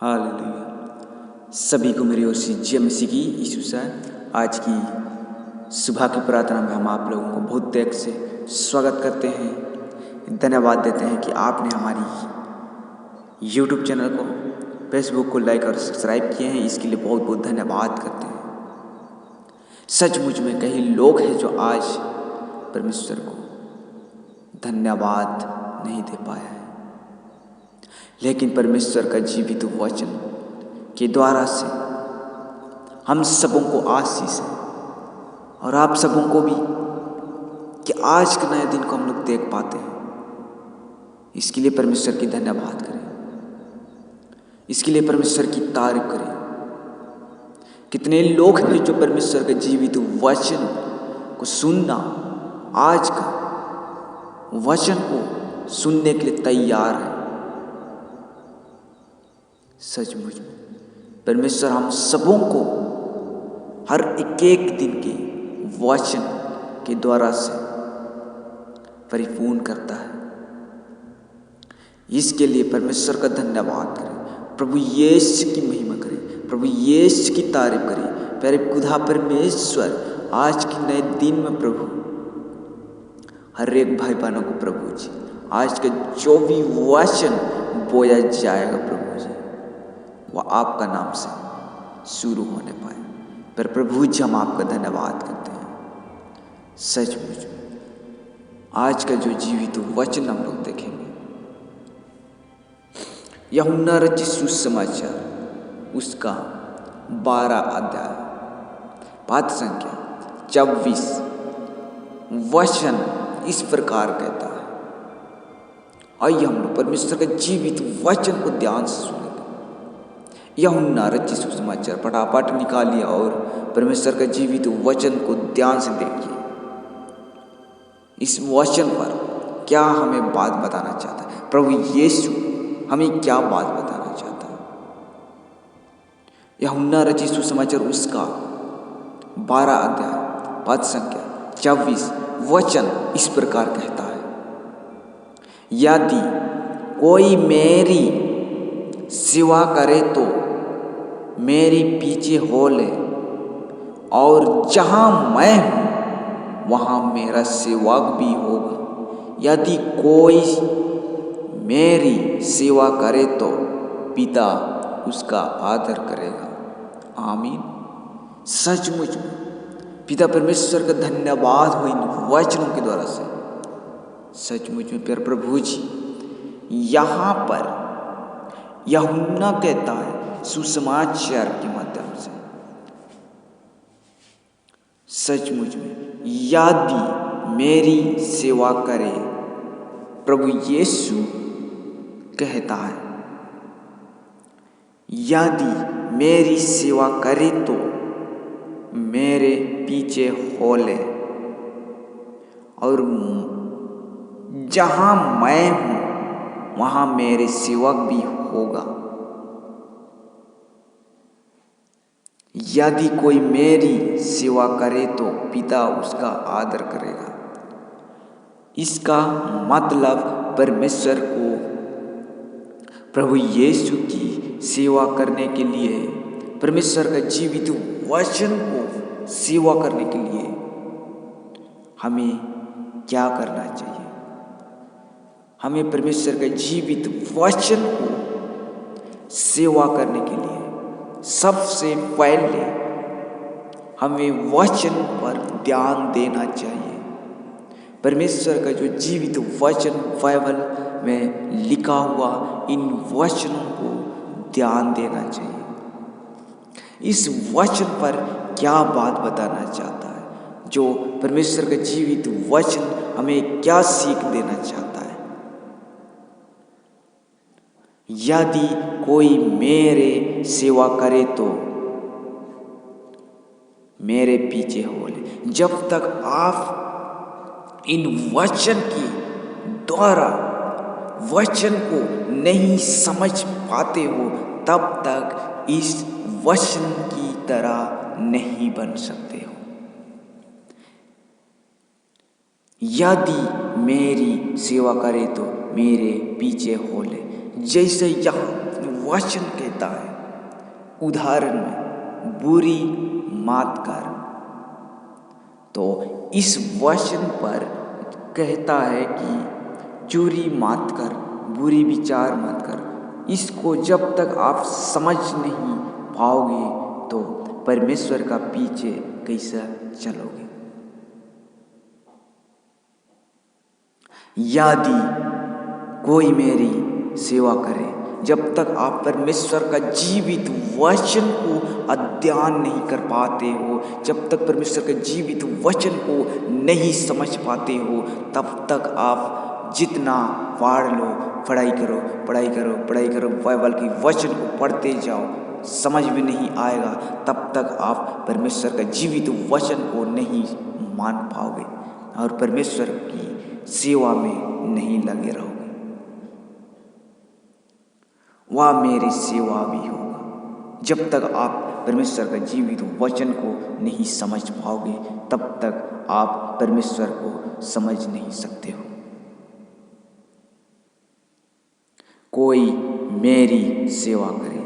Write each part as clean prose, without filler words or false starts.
Hallelujah. सभी को मेरी ओर से जय मसीह की यीशु से आज की सुबह की प्रार्थना में हम आप लोगों को बहुत त्याग से स्वागत करते हैं। धन्यवाद देते हैं कि आपने हमारी यूट्यूब चैनल को, फेसबुक को लाइक और सब्सक्राइब किए हैं। इसके लिए बहुत बहुत धन्यवाद करते हैं। सचमुच में कई लोग हैं जो आज परमेश्वर को धन्यवाद नहीं दे पाया है, लेकिन परमेश्वर का जीवित वचन के द्वारा से हम सबों को आशीष है और आप सबों को भी कि आज के नए दिन को हम लोग देख पाते हैं। इसके लिए परमेश्वर की धन्यवाद करें, इसके लिए परमेश्वर की तारीफ करें। कितने लोग हैं जो परमेश्वर के जीवित वचन को सुनना, आज का वचन को सुनने के लिए तैयार है। सचमुच में परमेश्वर हम सबों को हर एक दिन के वचन के द्वारा से परिपूर्ण करता है। इसके लिए परमेश्वर का धन्यवाद करें, प्रभु यीशु की महिमा करें, प्रभु यीशु की तारीफ करें। प्यारे खुदा परमेश्वर आज के नए दिन में प्रभु हर एक भाई बहनों को प्रभु जी आज का जो भी वचन बोया जाएगा प्रभु जी वह आपका नाम से शुरू होने पाए। पर प्रभु जी हम आपका धन्यवाद करते हैं। सचमुच में आज का जो जीवित वचन हम लोग देखेंगे, यूहन्ना रचित सुसमाचार उसका 12 अध्याय पाठ संख्या 24 वचन इस प्रकार कहता है। आइए हम लोग परमेश्वर का जीवित वचन को ध्यान से सुनेंगे। यूहन्ना रचित सुसमाचार फटाफट निकालिए और परमेश्वर का जीवित वचन को ध्यान से देखिए। इस वचन पर क्या हमें बात बताना चाहता है, प्रभु यीशु हमें क्या बात बताना चाहता है। यूहन्ना रचित सुसमाचार उसका 12 अध्याय पद संख्या 24 वचन इस प्रकार कहता है। यदि कोई मेरी सेवा करे तो मेरे पीछे हो ले, और जहाँ मैं हूँ वहाँ मेरा सेवक भी होगा। यदि कोई मेरी सेवा करे तो पिता उसका आदर करेगा। आमीन। सचमुच में पिता परमेश्वर का धन्यवाद हो इन वचनों के द्वारा से। सचमुच में प्यारे प्रभु जी यहाँ पर यूहन्ना कहता है सुसमाचार के माध्यम से, सचमुच में यदि मेरी सेवा करे, प्रभु यीशु कहता है यदि मेरी सेवा करे तो मेरे पीछे हो ले, और जहाँ मैं हूँ वहाँ मेरे सेवक भी होगा। यदि कोई मेरी सेवा करे तो पिता उसका आदर करेगा। इसका मतलब परमेश्वर को प्रभु यीशु की सेवा करने के लिए, परमेश्वर का जीवित वचन को सेवा करने के लिए हमें क्या करना चाहिए। हमें परमेश्वर का जीवित वचन को सेवा करने के लिए सबसे पहले हमें वचन पर ध्यान देना चाहिए। परमेश्वर का जो जीवित वचन बाइबल में लिखा हुआ इन वचनों को ध्यान देना चाहिए। इस वचन पर क्या बात बताना चाहता है, जो परमेश्वर का जीवित वचन हमें क्या सीख देना चाहता है। यदि कोई मेरे सेवा करे तो मेरे पीछे हो ले। जब तक आप इन वचन के द्वारा वचन को नहीं समझ पाते हो, तब तक इस वचन की तरह नहीं बन सकते हो। यदि मेरी सेवा करे तो मेरे पीछे हो ले, जैसे यहाँ वचन कहता है, उदाहरण में बुरी मत कर। तो इस वचन पर कहता है कि चोरी मत कर, बुरी विचार मत कर। इसको जब तक आप समझ नहीं पाओगे तो परमेश्वर का पीछे कैसे चलोगे। यदि कोई मेरी सेवा करे, जब तक आप परमेश्वर का जीवित वचन को अध्ययन नहीं कर पाते हो, जब तक परमेश्वर के जीवित वचन को नहीं समझ पाते हो, तब तक आप जितना पढ़ लो, पढ़ाई करो, पढ़ाई करो, पढ़ाई करो, बाइबल के वचन को पढ़ते जाओ, समझ में नहीं आएगा, तब तक आप परमेश्वर का जीवित वचन को नहीं मान पाओगे और परमेश्वर की सेवा में नहीं लगे रहोगे। वह मेरी सेवा भी होगा। जब तक आप परमेश्वर का जीवित वचन को नहीं समझ पाओगे, तब तक आप परमेश्वर को समझ नहीं सकते हो। कोई मेरी सेवा करे,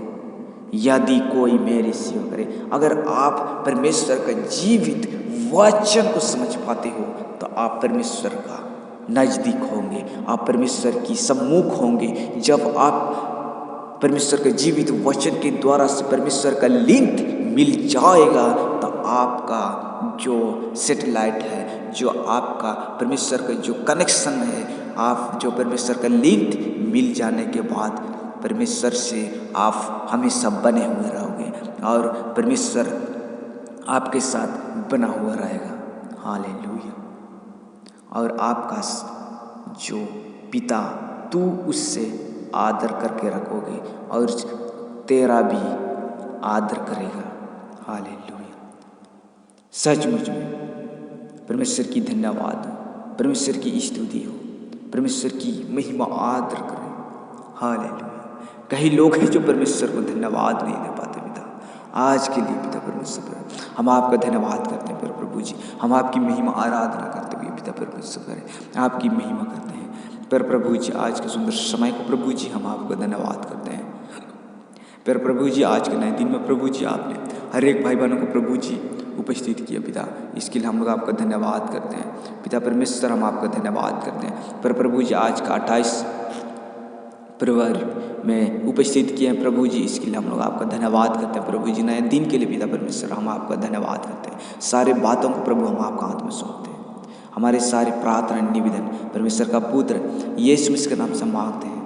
यदि कोई मेरी सेवा करे। अगर आप परमेश्वर का जीवित वचन को समझ पाते हो तो आप परमेश्वर का नज़दीक होंगे, आप परमेश्वर की सम्मुख होंगे। जब आप परमेश्वर के जीवित वचन के द्वारा से परमेश्वर का लिंक मिल जाएगा तो आपका जो सैटेलाइट है, जो आपका परमेश्वर का जो कनेक्शन है, आप जो परमेश्वर का लिंक मिल जाने के बाद परमेश्वर से आप हमेशा बने हुए रहोगे और परमेश्वर आपके साथ बना हुआ रहेगा। हालेलुया। और आपका जो पिता, तू उससे आदर करके रखोगे और तेरा भी आदर करेगा। हालेलुया। सचमुच में परमेश्वर की धन्यवाद हो, परमेश्वर की स्तुति हो, परमेश्वर की महिमा आदर करें। हालेलुया। कई लोग हैं जो परमेश्वर को धन्यवाद नहीं दे पाते। पिता आज के लिए पिता परमेश्वर हम आपका धन्यवाद करते हैं प्रभु जी, हम आपकी महिमा आराधना करते हुए पिता परमेश्वर करें आपकी महिमा करते हैं पर प्रभु जी। आज के सुंदर समय को प्रभु जी हम आपको धन्यवाद करते हैं पर प्रभु जी। आज के नए दिन में प्रभु जी आपने हर एक भाई बहनों को प्रभु जी उपस्थित किया पिता, इसके लिए हम लोग आपका धन्यवाद करते हैं पिता परमेश्वर। हम आपका धन्यवाद करते हैं पर प्रभु जी। आज का 28 फरवरी में उपस्थित किए हैं प्रभु जी, इसके लिए हम लोग आपका धन्यवाद करते हैं प्रभु जी। नए दिन के लिए पिता परमेश्वर हम आपका धन्यवाद करते हैं। सारे बातों को प्रभु हम आपका हाथ में सौंपते हैं। हमारे सारे प्रार्थना निवेदन परमेश्वर का पुत्र यीशु मसीह के नाम से मांगते हैं,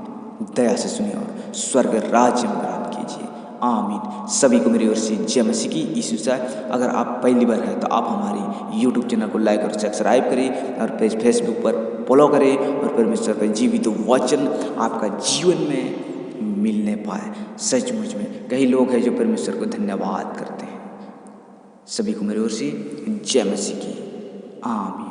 दया से सुनिए और स्वर्ग राज्य में ग्रहण कीजिए। आमीन। सभी को मेरी ओर से जय मसीह की। यीशु से अगर आप पहली बार हैं तो आप हमारी यूट्यूब चैनल को लाइक और सब्सक्राइब करें और पेज फेसबुक पर फॉलो करें और परमेश्वर का जीवित वचन आपका जीवन में मिलने पाए। सचमुच में कई लोग हैं जो परमेश्वर को धन्यवाद करते हैं। सभी को मेरी ओर से जय मसीह की। आमीन।